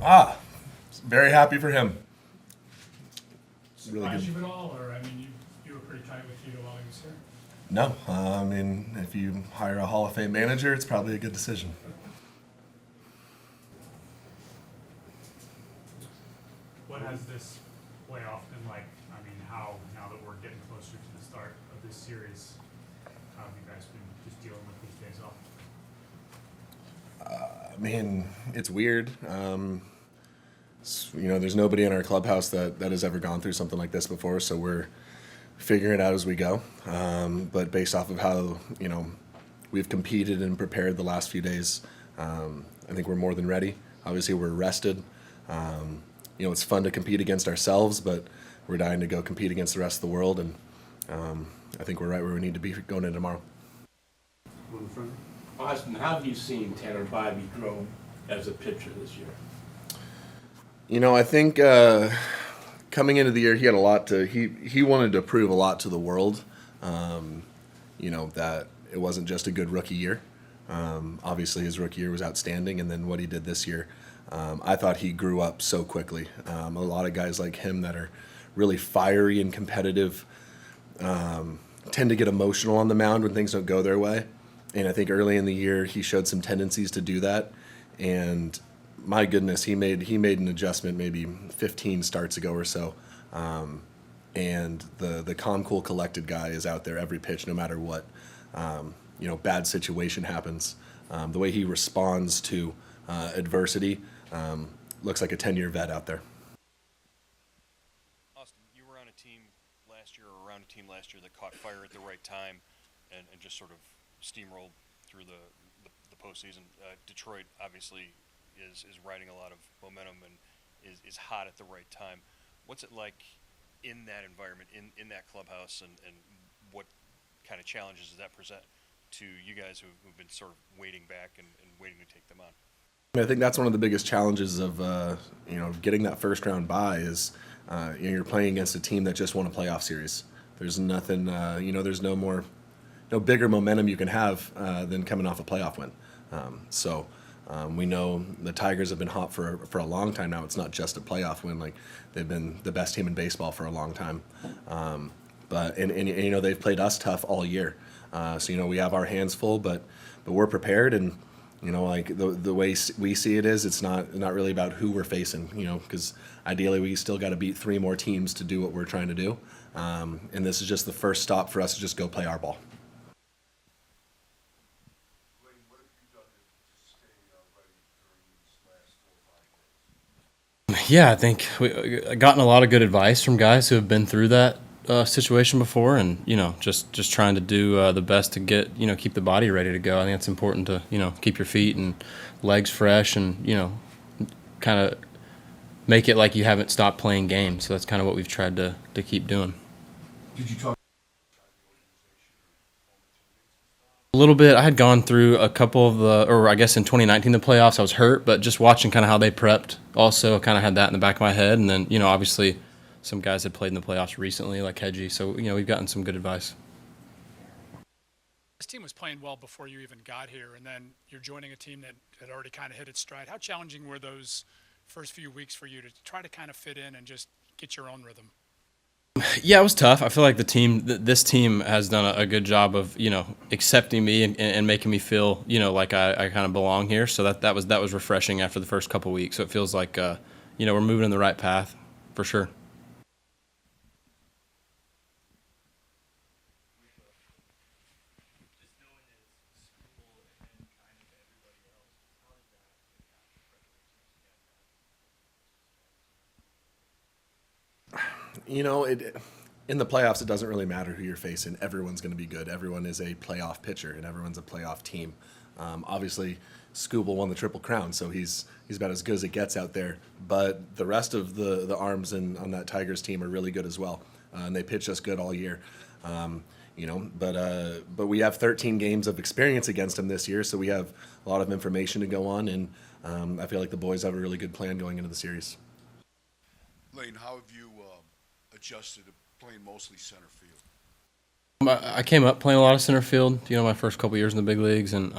Ah, very happy for him. Really Surprised good. you at all, or I mean, you were pretty tight with Tito while he was here. No, I mean, if you hire a Hall of Fame manager, it's probably a good decision. What has this playoff been like? I mean, how now that we're getting closer to the start of this series, how have you guys been just dealing with these days off? I mean, it's weird. There's nobody in our clubhouse that has ever gone through something like this before, so we're figuring it out as we go. But based off of how, we've competed and prepared the last few days, I think we're more than ready. Obviously, we're rested. It's fun to compete against ourselves, but we're dying to go compete against the rest of the world, and I think we're right where we need to be going in tomorrow. Austin, how have you seen Tanner Bibee grow as a pitcher this year? I think coming into the year, he had a lot to. He wanted to prove a lot to the world. That it wasn't just a good rookie year. Obviously, his rookie year was outstanding, and then what he did this year, I thought he grew up so quickly. A lot of guys like him that are really fiery and competitive tend to get emotional on the mound when things don't go their way. And I think early in the year he showed some tendencies to do that. And my goodness, he made an adjustment maybe 15 starts ago or so. And the calm, cool, collected guy is out there every pitch, no matter what bad situation happens. The way he responds to adversity looks like a 10-year vet out there. Austin, you were on a team last year, or around a team last year that caught fire at the right time and just sort of steamrolled through the postseason. Detroit obviously is riding a lot of momentum and is hot at the right time. What's it like in that environment, in that clubhouse, and what kind of challenges does that present to you guys who've been sort of waiting back and waiting to take them on? I think that's one of the biggest challenges of getting that first round bye is you're playing against a team that just won a playoff series. There's nothing there's no bigger momentum you can have than coming off a playoff win. We know the Tigers have been hot for a long time now. It's not just a playoff win; like they've been the best team in baseball for a long time. But they've played us tough all year. We have our hands full, but we're prepared. And the way we see it is, it's not really about who we're facing. Because ideally we still got to beat 3 more teams to do what we're trying to do. And this is just the first stop for us to just go play our ball. Yeah, I think we gotten a lot of good advice from guys who have been through that situation before, and just trying to do the best to get keep the body ready to go. I think it's important to keep your feet and legs fresh, and kind of make it like you haven't stopped playing games. So that's kind of what we've tried to keep doing. Did you talk A little bit. I had gone through a couple of I guess in 2019 the playoffs I was hurt, but just watching kind of how they prepped, also kind of had that in the back of my head. And then obviously some guys had played in the playoffs recently, like Hedges. So we've gotten some good advice. This team was playing well before you even got here, and then you're joining a team that had already kind of hit its stride. How challenging were those first few weeks for you to try to kind of fit in and just get your own rhythm? Yeah, it was tough. I feel like this team has done a good job of accepting me and making me feel like I kind of belong here. So that was refreshing after the first couple weeks. So it feels like we're moving in the right path for sure. In the playoffs, it doesn't really matter who you're facing. Everyone's going to be good. Everyone is a playoff pitcher, and everyone's a playoff team. Obviously, Scooble won the Triple Crown, so he's about as good as it gets out there. But the rest of the arms on that Tigers team are really good as well, and they pitch us good all year. But we have 13 games of experience against them this year, so we have a lot of information to go on, and I feel like the boys have a really good plan going into the series. Lane, how have you adjusted to playing mostly center field? I came up playing a lot of center field, my first couple years in the big leagues, and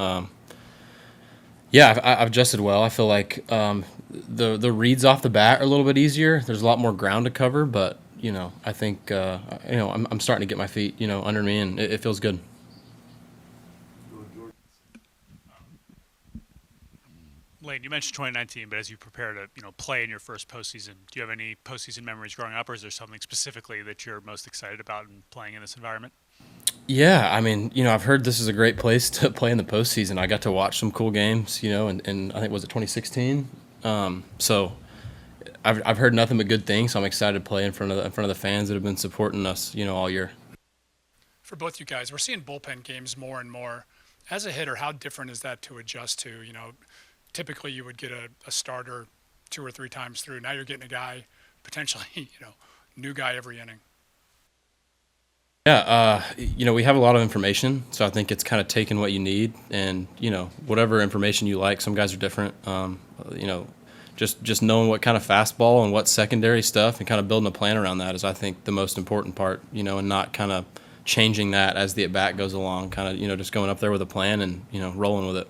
Yeah, I've adjusted well. I feel like the reads off the bat are a little bit easier. There's a lot more ground to cover, but I think I'm starting to get my feet under me, and it feels good. Lane, you mentioned 2019, but as you prepare to, play in your first postseason, do you have any postseason memories growing up, or is there something specifically that you're most excited about in playing in this environment? Yeah, I mean, I've heard this is a great place to play in the postseason. I got to watch some cool games, and I think was it 2016. So I've heard nothing but good things. So I'm excited to play in front of the fans that have been supporting us, all year. For both you guys, we're seeing bullpen games more and more. As a hitter, how different is that to adjust to? Typically you would get a starter 2 or 3 times through. Now you're getting a guy, potentially, new guy every inning. Yeah, we have a lot of information, so I think it's kind of taking what you need, and whatever information you like. Some guys are different. Just knowing what kind of fastball and what secondary stuff, and kind of building a plan around that is, I think, the most important part. And not kind of changing that as the at bat goes along. Kind of just going up there with a plan and rolling with it.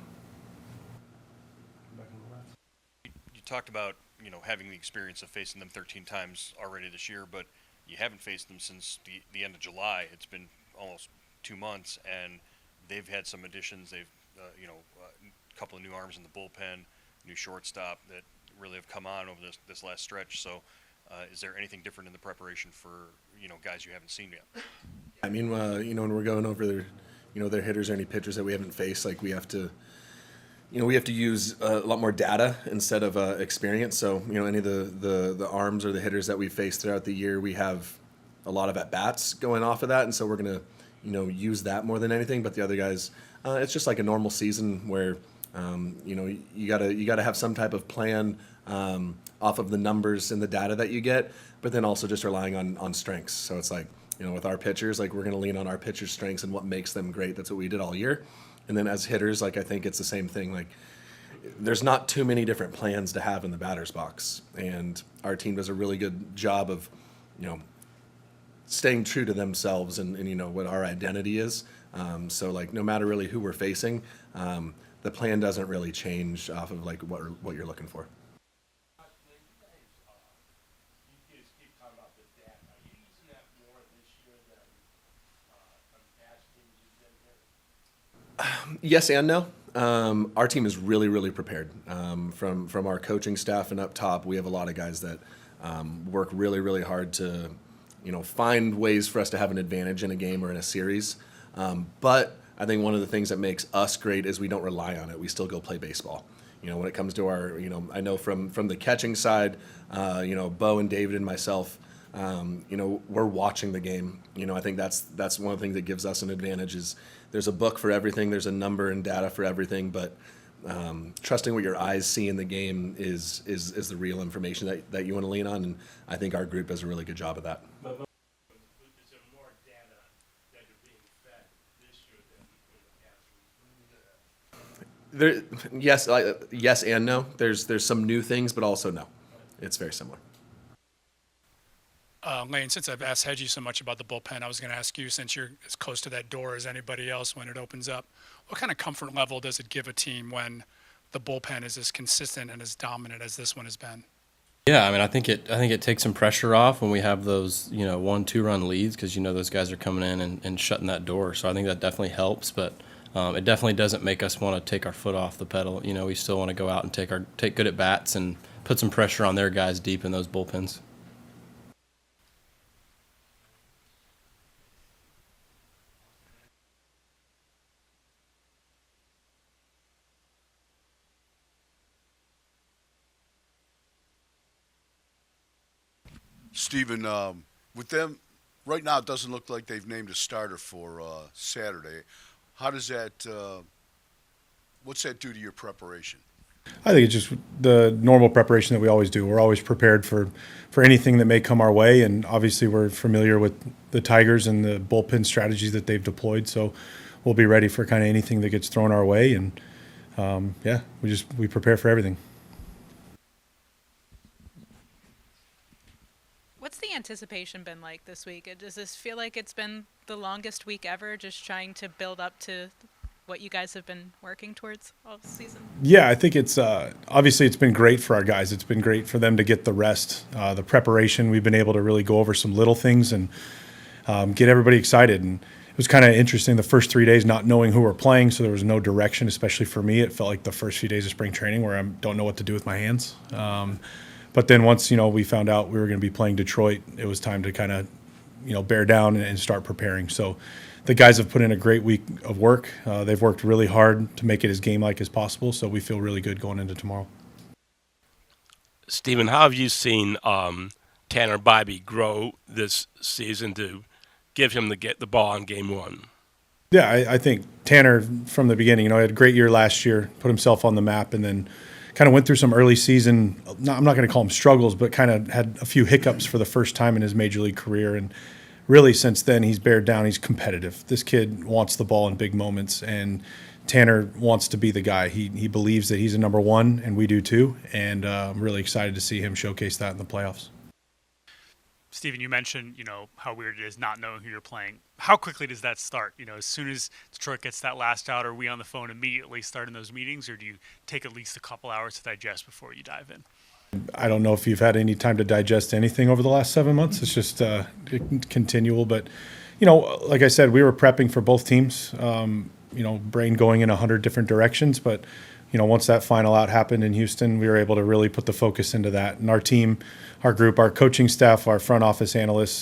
You talked about having the experience of facing them 13 times already this year, but you haven't faced them since the end of July. It's been almost 2 months, and they've had some additions. They've a couple of new arms in the bullpen, new shortstop that really have come on over this last stretch. So is there anything different in the preparation for guys you haven't seen yet? I mean, when we're going over their hitters or any pitchers that we haven't faced, like we have to use a lot more data instead of experience. So, any of the arms or the hitters that we face throughout the year, we have a lot of at-bats going off of that. And so we're going to, use that more than anything. But the other guys, it's just like a normal season where, you gotta have some type of plan off of the numbers and the data that you get, but then also just relying on strengths. So it's like, with our pitchers, like we're going to lean on our pitchers' strengths and what makes them great. That's what we did all year. And then as hitters, like I think it's the same thing. Like there's not too many different plans to have in the batter's box, and our team does a really good job of, staying true to themselves and what our identity is. So like no matter really who we're facing, the plan doesn't really change off of like what you're looking for. Yes and no. Our team is really, really prepared. From our coaching staff and up top, we have a lot of guys that work really, really hard to, find ways for us to have an advantage in a game or in a series. But I think one of the things that makes us great is we don't rely on it. We still go play baseball. When it comes to our, I know from the catching side, Bo and David and myself, we're watching the game. I think that's one of the things that gives us an advantage is there's a book for everything. There's a number and data for everything, but trusting what your eyes see in the game is the real information that you want to lean on. And I think our group does a really good job of that. Is there more data that you're being fed this year than in the past? Yes and no. There's some new things, but also no. It's very similar. Lane, since I've asked Hedges so much about the bullpen, I was going to ask you, since you're as close to that door as anybody else when it opens up, what kind of comfort level does it give a team when the bullpen is as consistent and as dominant as this one has been? Yeah, I mean, I think it takes some pressure off when we have those 1-2 run leads, because those guys are coming in and shutting that door. So I think that definitely helps, but it definitely doesn't make us want to take our foot off the pedal. We still want to go out and take good at bats and put some pressure on their guys deep in those bullpens. Stephen, with them, right now it doesn't look like they've named a starter for Saturday. How does that, what's that do to your preparation? I think it's just the normal preparation that we always do. We're always prepared for anything that may come our way, and obviously we're familiar with the Tigers and the bullpen strategies that they've deployed, so we'll be ready for kind of anything that gets thrown our way, and we prepare for everything. What's the anticipation been like this week? Does this feel like it's been the longest week ever, just trying to build up to what you guys have been working towards all season? Yeah, I think it's obviously it's been great for our guys. It's been great for them to get the rest, the preparation. We've been able to really go over some little things and get everybody excited. And it was kind of interesting the first 3 days not knowing who we're playing, so there was no direction, especially for me. It felt like the first few days of spring training where I don't know what to do with my hands. But then once we found out we were going to be playing Detroit, it was time to kind of bear down and start preparing. So the guys have put in a great week of work. They've worked really hard to make it as game-like as possible, so we feel really good going into tomorrow. Stephen, how have you seen Tanner Bibee grow this season to give him the ball in game one? Yeah, I think Tanner from the beginning, he had a great year last year, put himself on the map, and then kind of went through some early season, I'm not going to call them struggles, but kind of had a few hiccups for the first time in his major league career. And really since then, he's bared down. He's competitive. This kid wants the ball in big moments, and Tanner wants to be the guy. He believes that he's a number one, and we do too. And I'm really excited to see him showcase that in the playoffs. Steven, you mentioned, how weird it is not knowing who you're playing. How quickly does that start? As soon as Detroit gets that last out, are we on the phone immediately starting those meetings, or do you take at least a couple hours to digest before you dive in? I don't know if you've had any time to digest anything over the last 7 months. It's just continual. But, like I said, we were prepping for both teams, brain going in 100 different directions. But, once that final out happened in Houston, we were able to really put the focus into that. And our team, our group, our coaching staff, our front office analysts,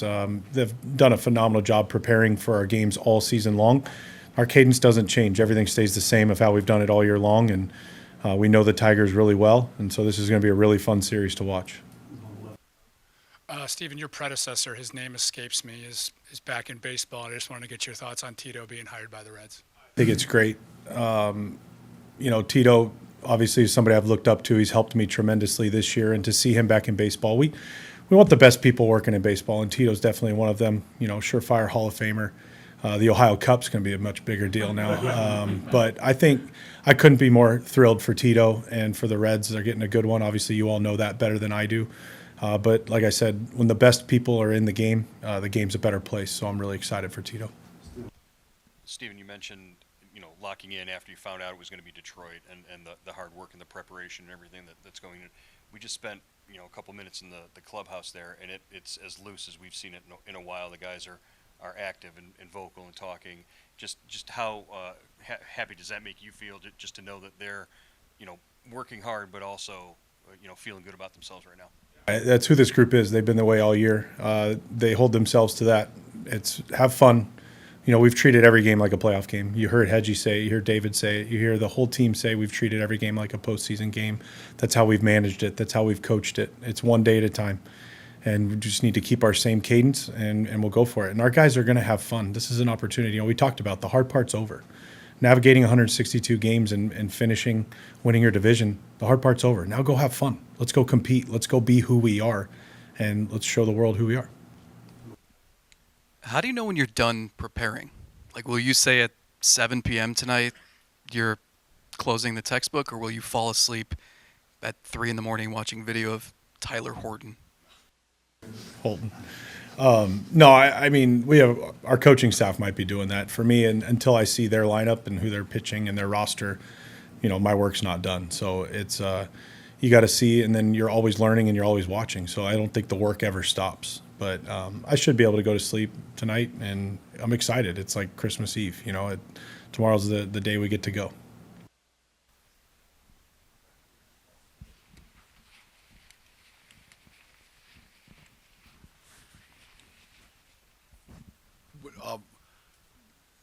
they've done a phenomenal job preparing for our games all season long. Our cadence doesn't change. Everything stays the same of how we've done it all year long. And we know the Tigers really well. And so this is going to be a really fun series to watch. Stephen, your predecessor, his name escapes me, is back in baseball. I just wanted to get your thoughts on Tito being hired by the Reds. I think it's great. Tito obviously is somebody I've looked up to. He's helped me tremendously this year, and to see him back in baseball, we want the best people working in baseball, and Tito's definitely one of them. Surefire Hall of Famer. The Ohio Cup's going to be a much bigger deal now. But I think I couldn't be more thrilled for Tito and for the Reds. They're getting a good one. Obviously, you all know that better than I do. But like I said, when the best people are in the game's a better place. So I'm really excited for Tito. Stephen, you mentioned locking in after you found out it was going to be Detroit and the hard work and the preparation and everything that's going in. We just spent a couple minutes in the clubhouse there, and it's as loose as we've seen it in a while. The guys are active and vocal and talking. Just how happy does that make you feel just to know that they're working hard but also feeling good about themselves right now? That's who this group is. They've been the way all year. They hold themselves to that. It's have fun. We've treated every game like a playoff game. You heard Hedges say it. You heard David say it. You hear the whole team say we've treated every game like a postseason game. That's how we've managed it. That's how we've coached it. It's one day at a time. And we just need to keep our same cadence, and we'll go for it. And our guys are going to have fun. This is an opportunity. We talked about the hard part's over. Navigating 162 games and finishing, winning your division, the hard part's over. Now go have fun. Let's go compete. Let's go be who we are, and let's show the world who we are. How do you know when you're done preparing? Like, will you say at 7 p.m. tonight you're closing the textbook, or will you fall asleep at 3 in the morning watching video of Tyler Horton? Holton. No, I mean, we have our coaching staff might be doing that for me, and until I see their lineup and who they're pitching and their roster, my work's not done. So it's you got to see, and then you're always learning and you're always watching. So I don't think the work ever stops. But I should be able to go to sleep tonight, and I'm excited. It's like Christmas Eve. Tomorrow's the day we get to go.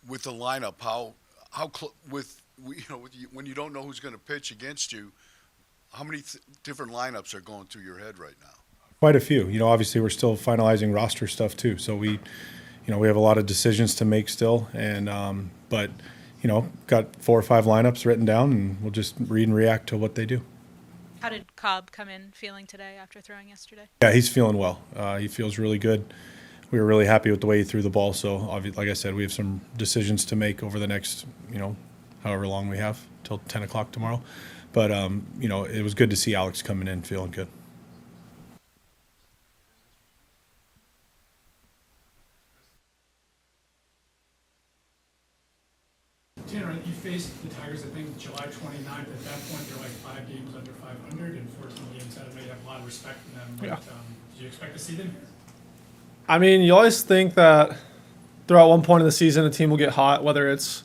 With the lineup, when you don't know who's going to pitch against you, how many different lineups are going through your head right now? Quite a few. Obviously we're still finalizing roster stuff too. So we have a lot of decisions to make still, and but got 4 or 5 lineups written down, and we'll just read and react to what they do. How did Cobb come in feeling today after throwing yesterday? Yeah, he's feeling well. He feels really good. We were really happy with the way he threw the ball. So like I said, we have some decisions to make over the next however long we have till 10 o'clock tomorrow. But it was good to see Alex coming in feeling good. Tanner, you faced the Tigers, I think, July 29th. At that point, they're like 5 games under 500 and 14 games out. I know you have a lot of respect for them. But, Yeah. do you expect to see them here? I mean, you always think that throughout one point of the season, a team will get hot, whether it's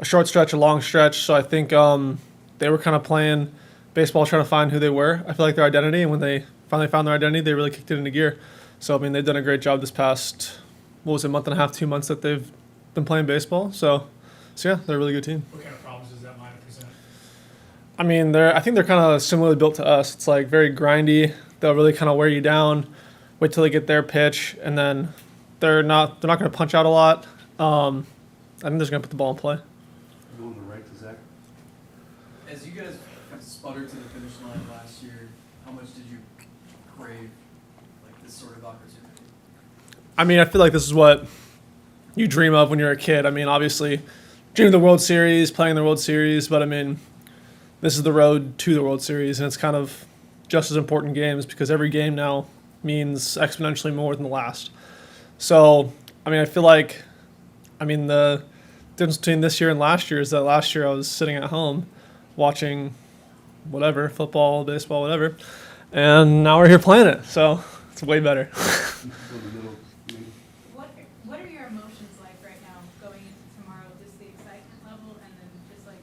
a short stretch, a long stretch. So I think they were kind of playing baseball, trying to find who they were. I feel like their identity, and when they finally found their identity, they really kicked it into gear. So, I mean, they've done a great job this past, what was it, month and a half, 2 months that they've been playing baseball. So yeah, they're a really good team. What kind of problems does that lineup present? I mean, I think they're kind of similarly built to us. It's like very grindy. They'll really kind of wear you down, wait till they get their pitch, and then they're not going to punch out a lot. I think they're just going to put the ball in play. Going to right to Zach. As you guys sputtered to the finish line last year, how much did you crave like this sort of opportunity? I mean, I feel like this is what you dream of when you're a kid. I mean, obviously, dream of the World Series, playing the World Series, but I mean, this is the road to the World Series, and it's kind of just as important games because every game now means exponentially more than the last. So, I mean, I feel like, the difference between this year and last year is that last year I was sitting at home watching whatever, football, baseball, whatever, and now we're here playing it, so it's way better. What are your emotions like right now going into tomorrow? Just the excitement level, and then just like,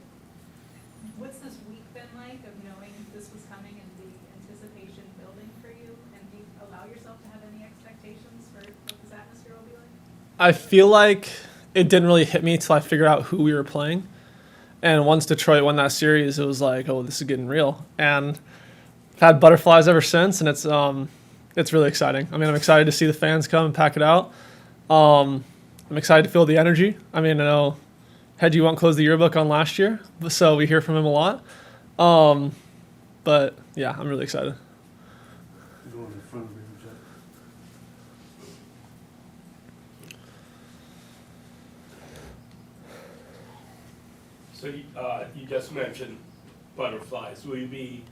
what's this week been like of knowing this was coming and the anticipation building for you? And do you allow yourself to have any expectations for what this atmosphere will be like? I feel like it didn't really hit me till I figured out who we were playing. And once Detroit won that series, it was like, oh, this is getting real. And I've had butterflies ever since, and it's really exciting. I mean, I'm excited to see the fans come and pack it out. I'm excited to feel the energy. I mean, I know Hedges won't close the yearbook on last year, so we hear from him a lot. But yeah, I'm really excited. Going in front of you, Jack. So you just mentioned butterflies. Will you be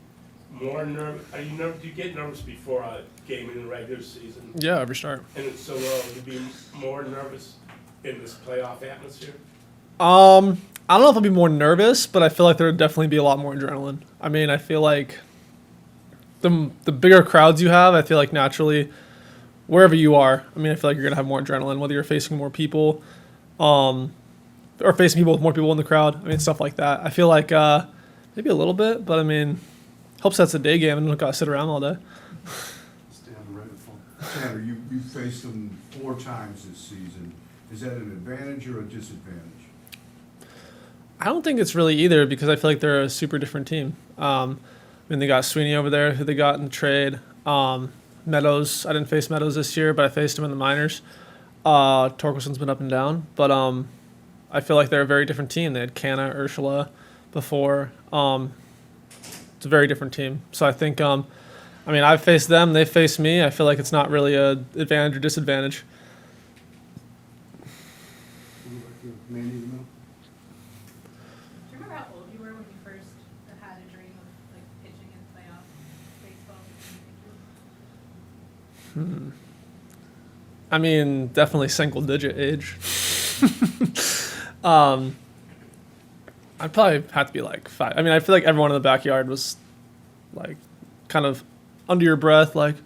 more nervous? Do you get nervous before a game in the regular season? Yeah, every start. And it's so low. Will you be more nervous in this playoff atmosphere? I don't know if I'll be more nervous, but I feel like there would definitely be a lot more adrenaline. I mean, I feel like the bigger crowds you have, I feel like naturally, wherever you are, I mean, I feel like you're going to have more adrenaline, whether you're facing more people, or facing people with more people in the crowd. I mean, stuff like that. I feel like maybe a little bit, but I mean, hopes that's a day game and don't got to sit around all day. Stay on the right phone. Tanner, you faced them 4 times this season. Is that an advantage or a disadvantage? I don't think it's really either because I feel like they're a super different team. I mean, they got Sweeney over there, who they got in the trade. Meadows, I didn't face Meadows this year, but I faced him in the minors. Torkelson's been up and down, but I feel like they're a very different team. They had Canna, Ursula before. It's a very different team. So I think, I've faced them, they faced me. I feel like it's not really a advantage or disadvantage. Mandy in the middle. Do you remember how old you were when you first had a dream of like pitching in playoff baseball? I mean, definitely single digit age. I'd probably have to be like 5. I mean, I feel like everyone in the backyard was like kind of under your breath, like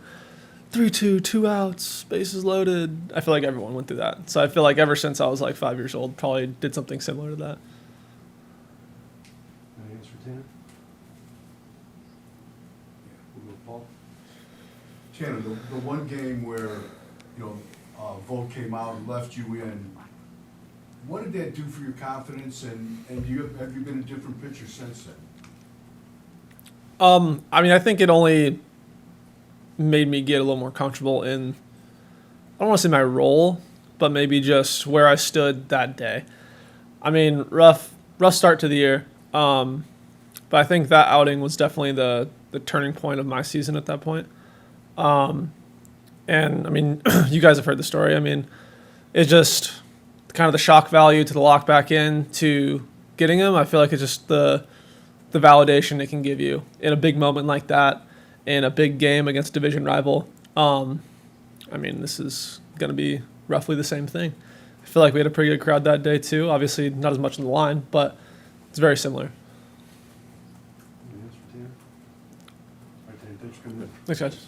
3-2, 2 outs, bases loaded. I feel like everyone went through that. So I feel like ever since I was like 5 years old, probably did something similar to that. Any answer, Tanner? Yeah, we'll go Paul. Tanner, the one game where, Vogt came out and left you in, what did that do for your confidence, and have you been a different pitcher since then? I think it only made me get a little more comfortable in, I don't want to say my role, but maybe just where I stood that day. I mean, rough start to the year, but I think that outing was definitely the turning point of my season at that point. And, I mean, you guys have heard the story. I mean, it's just kind of the shock value to the lock back in to getting him. I feel like it's just the validation it can give you in a big moment like that, in a big game against a division rival. This is going to be roughly the same thing. I feel like we had a pretty good crowd that day too. Obviously, not as much on the line, but it's very similar. Anything else for Tanner? All right, Tanner, thanks for coming in. Thanks, guys.